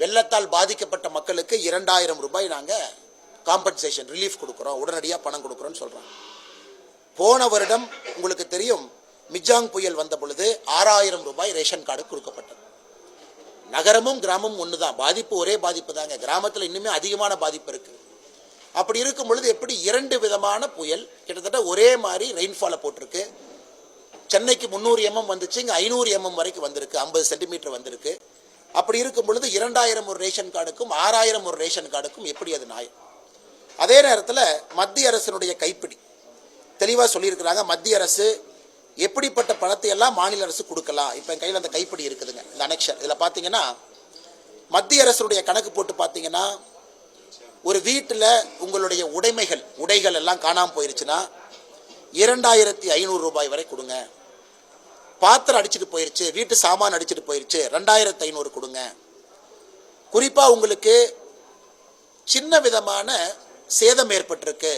வெள்ளத்தால் பாதிக்கப்பட்ட மக்களுக்கு 2000 ரூபாய் நாங்கள் காம்பன்சேஷன் ரிலீஃப் கொடுக்குறோம், உடனடியாக பணம் கொடுக்குறோன்னு சொல்கிறோம். போன வருடம் உங்களுக்கு தெரியும், மிக்ஜாங் புயல் வந்த பொழுது 6000 ரூபாய் ரேஷன் கார்டு கொடுக்கப்பட்டது. நகரமும் கிராமமும் ஒன்று தான், பாதிப்பு ஒரே பாதிப்பு தாங்க. கிராமத்தில் இன்னுமே அதிகமான பாதிப்பு இருக்குது. அப்படி இருக்கும் பொழுது எப்படி 2 விதமான புயல் கிட்டத்தட்ட ஒரே மாதிரி ரெயின்ஃபாலை போட்டிருக்கு. சென்னைக்கு 300 mm வந்துச்சு, இங்கே 500 mm வரைக்கும் வந்திருக்கு, 50 சென்டிமீட்டர் வந்திருக்கு. அப்படி இருக்கும் பொழுது 2000 ஒரு ரேஷன் கார்டுக்கும் 6000 ஒரு ரேஷன் கார்டுக்கும் எப்படி அது நியாயம்? அதே நேரத்தில் மத்திய அரசினுடைய கைப்பிடி தெளிவாக சொல்லியிருக்கிறாங்க. மத்திய அரசு எப்படிப்பட்ட பணத்தை எல்லாம் மாநில அரசு கொடுக்கலாம். இப்போ என் கையில் அந்த கைப்பிடி இருக்குதுங்க, இந்த அனெக்ஷன். இதில் பார்த்தீங்கன்னா மத்திய அரசுடைய கணக்கு போட்டு பார்த்தீங்கன்னா, ஒரு வீட்டில் உங்களுடைய உடைகள் எல்லாம் காணாமல் போயிருச்சுன்னா 2500 ரூபாய் வரை கொடுங்க. பாத்திரம் அடிச்சுட்டு போயிருச்சு, வீட்டு சாமான் அடிச்சுட்டு போயிருச்சு, 2500 கொடுங்க. குறிப்பாக உங்களுக்கு சின்ன விதமான சேதம் ஏற்பட்டிருக்கு,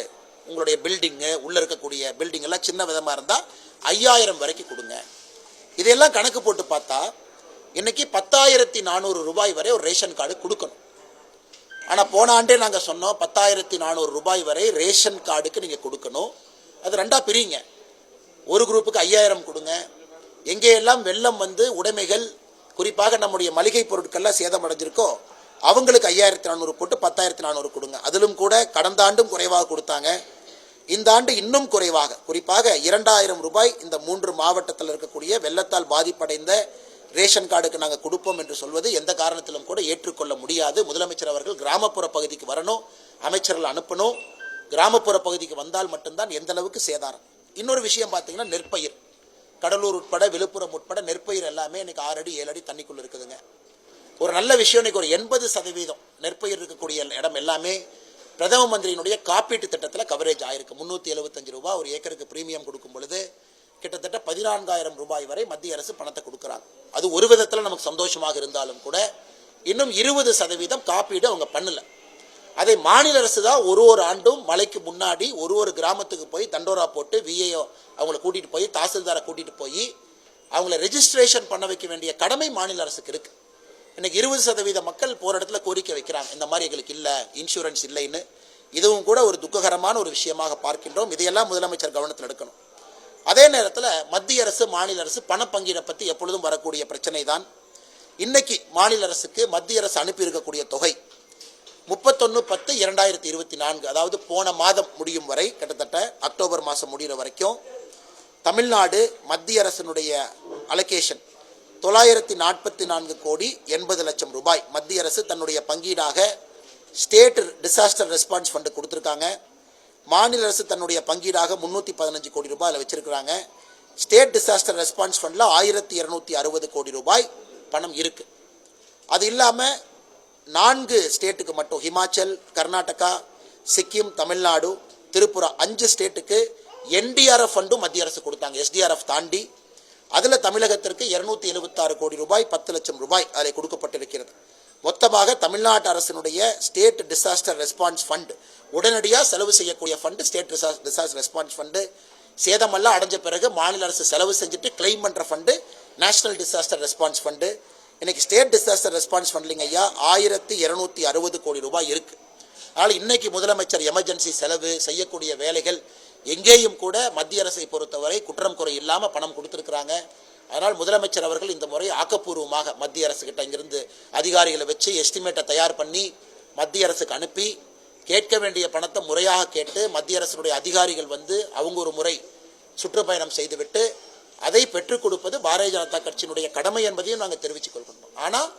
உங்களுடைய பில்டிங்கு உள்ளே இருக்கக்கூடிய பில்டிங் எல்லாம் சின்ன விதமாக இருந்தால் 5000 வரைக்கும் கொடுங்க. இதெல்லாம் கணக்கு போட்டு பார்த்தா இன்னைக்கு 10400 ரூபாய் வரை ஒரு ரேஷன் கார்டு கொடுக்கணும். ஆனால் போன ஆண்டே நாங்கள் சொன்னோம் 10400 ரூபாய் வரை ரேஷன் கார்டுக்கு நீங்கள் கொடுக்கணும். அது ரெண்டாக பிரிங்க. ஒரு குரூப்புக்கு 5000 கொடுங்க. எங்கேயெல்லாம் வெள்ளம் வந்து உடைமைகள் குறிப்பாக நம்முடைய மளிகை பொருட்கள்லாம் சேதமடைஞ்சிருக்கோ அவங்களுக்கு 5400 போட்டு 10400 கொடுங்க. அதிலும் கூட கடந்த ஆண்டும் குறைவாக கொடுத்தாங்க, இந்த ஆண்டு இன்னும் குறைவாக, குறிப்பாக 2000 ரூபாய் இந்த 3 மாவட்டத்தில் இருக்கக்கூடிய வெள்ளத்தால் பாதிப்படைந்த ரேஷன் கார்டுக்கு நாங்கள் கொடுப்போம் என்று சொல்வது எந்த காரணத்திலும் கூட ஏற்றுக்கொள்ள முடியாது. முதலமைச்சர் அவர்கள் கிராமப்புற பகுதிக்கு வரணும், அமைச்சர்கள் அனுப்பணும். கிராமப்புற பகுதிக்கு வந்தால் மட்டும்தான் எந்த அளவுக்கு சேதாரம். இன்னொரு விஷயம் பார்த்தீங்கன்னா, நெற்பயிர் கடலூர் உட்பட விழுப்புரம் உட்பட நெற்பயிர் எல்லாமே இன்னைக்கு 6 அடி 7 அடி தண்ணிக்குள்ள இருக்குதுங்க. ஒரு நல்ல விஷயம், இன்னைக்கு ஒரு 80% நெற்பயிர் இருக்கக்கூடிய இடம் எல்லாமே பிரதம மந்திரியினுடைய காப்பீட்டு திட்டத்தில் கவரேஜ் ஆயிருக்கு. 375 ரூபாய் ஒரு ஏக்கருக்கு பிரீமியம் கொடுக்கும் பொழுது கிட்டத்தட்ட 14000 ரூபாய் வரை மத்திய அரசு பணத்தை கொடுக்குறாங்க. அது ஒரு விதத்தில் நமக்கு சந்தோஷமாக இருந்தாலும் கூட இன்னும் 20% காப்பீடு அவங்க பண்ணல. அதை மாநில அரசு தான் ஒரு ஆண்டும் மழைக்கு முன்னாடி ஒரு கிராமத்துக்கு போய் தண்டோரா போட்டு விஏஓ அவங்கள கூட்டிகிட்டு போய் தாசில்தாரை கூட்டிகிட்டு போய் அவங்கள ரெஜிஸ்ட்ரேஷன் பண்ண வைக்க வேண்டிய கடமை மாநில அரசுக்கு இருக்குது. இன்னைக்கு 20% மக்கள் போகிற இடத்துல கோரிக்கை வைக்கிறாங்க, இந்த மாதிரி எங்களுக்கு இல்லை, இன்சூரன்ஸ் இல்லைன்னு. இதுவும் கூட ஒரு துக்ககரமான ஒரு விஷயமாக பார்க்கின்றோம். இதையெல்லாம் முதலமைச்சர் கவனத்தில் எடுக்கணும். அதே நேரத்தில் மத்திய அரசு மாநில அரசு பணப்பங்கீடை பற்றி எப்பொழுதும் வரக்கூடிய பிரச்சனை தான். இன்னைக்கு மாநில அரசுக்கு மத்திய அரசு அனுப்பியிருக்கக்கூடிய தொகை 31/10/2024, அதாவது போன மாதம் முடியும் வரை, கிட்டத்தட்ட அக்டோபர் மாதம் முடிகிற வரைக்கும் தமிழ்நாடு மத்திய அரசினுடைய அலோகேஷன் 944 கோடி 80 லட்சம் ரூபாய் மத்திய அரசு தன்னுடைய பங்கீடாக ஸ்டேட் டிசாஸ்டர் ரெஸ்பான்ஸ் ஃபண்டு கொடுத்துருக்காங்க. மாநில அரசு தன்னுடைய பங்கீடாக 315 கோடி ரூபாய் அதில் வச்சிருக்கிறாங்க. ஸ்டேட் டிசாஸ்டர் ரெஸ்பான்ஸ் ஃபண்டில் 1260 கோடி ரூபாய் பணம் இருக்குது. அது இல்லாமல் 4 ஸ்டேட்டுக்கு மட்டும், ஹிமாச்சல், கர்நாடகா, சிக்கிம், தமிழ்நாடு, திரிபுரா 5 ஸ்டேட்டுக்கு என்டிஆர்எஃப் ஃபண்டும் மத்திய அரசு கொடுத்தாங்க, எஸ்டிஆர்எஃப் தாண்டி. அதில் தமிழகத்திற்கு 276 கோடி ரூபாய் 10 லட்சம் ரூபாய் அதில் கொடுக்கப்பட்டிருக்கிறது. மொத்தமாக தமிழ்நாட்டு அரசினுடைய ஸ்டேட் டிசாஸ்டர் ரெஸ்பான்ஸ் ஃபண்ட், உடனடியாக செலவு செய்யக்கூடிய fund state disaster response fund. சேதமெல்லாம் அடைஞ்ச பிறகு மாநில அரசு செலவு செஞ்சுட்டு கிளைம் பண்ணுற fund national disaster response fund. இன்னைக்கு ஸ்டேட் டிசாஸ்டர் ரெஸ்பான்ஸ் ஃபண்ட்லிங்க ஐயா 1260 கோடி ரூபாய் இருக்குது. அதனால் இன்னைக்கு முதலமைச்சர் எமர்ஜென்சி செலவு செய்யக்கூடிய வேலைகள் எங்கேயும் கூட மத்திய அரசை பொறுத்தவரை குற்றம் குறை இல்லாமல் பணம் கொடுத்துருக்குறாங்க. அதனால் முதலமைச்சர் அவர்கள் இந்த முறை ஆக்கப்பூர்வமாக மத்திய அரசுக்கிட்ட இங்கிருந்து அதிகாரிகளை வச்சு எஸ்டிமேட்டை தயார் பண்ணி மத்திய அரசுக்கு அனுப்பி கேட்க வேண்டிய பணத்தை முறையாக கேட்டு மத்திய அரசுடைய அதிகாரிகள் வந்து அவங்க ஒரு முறை சுற்றுப்பயணம் செய்துவிட்டு அதை பெற்றுக் கொடுப்பது பாரதிய ஜனதா கட்சியினுடைய கடமை என்பதையும் நாங்கள் தெரிவித்துக் கொள்கிறோம். ஆனால்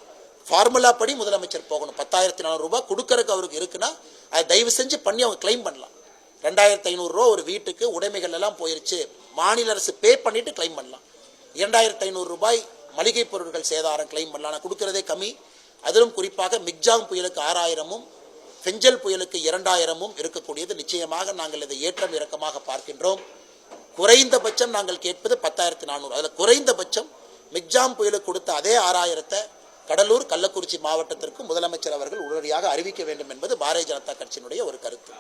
ஃபார்முலா படி முதலமைச்சர் போகணும். 10400 ரூபாய் கொடுக்கறதுக்கு அவருக்கு இருக்குன்னா அதை தயவு செஞ்சு பண்ணி அவங்க கிளைம் பண்ணலாம். 2500 ரூபா ஒரு வீட்டுக்கு உடைமைகள் எல்லாம் போயிருச்சு, மாநில அரசு பே பண்ணிட்டு கிளைம் பண்ணலாம். 2500 ரூபாய் மளிகை பொருட்கள் சேதாரம் கிளைம் பண்ணலாம். நான் கொடுக்கறதே கம்மி. அதிலும் குறிப்பாக மிக்ஜாங் புயலுக்கு 6000ம் பெஞ்சல் புயலுக்கு 2000ம் இருக்கக்கூடியது. நிச்சயமாக நாங்கள் இதை ஏற்றம் இறக்கமாக பார்க்கின்றோம். குறைந்தபட்சம் நாங்கள் கேட்பது 10400. அதில் குறைந்தபட்சம் மிக்ஜாம் புயலுக்கு கொடுத்த அதே 6000 கடலூர் கள்ளக்குறிச்சி மாவட்டத்திற்கு முதலமைச்சர் அவர்கள் உடனடியாக அறிவிக்க வேண்டும் என்பது பாரதிய ஜனதா கட்சியினுடைய ஒரு கருத்து.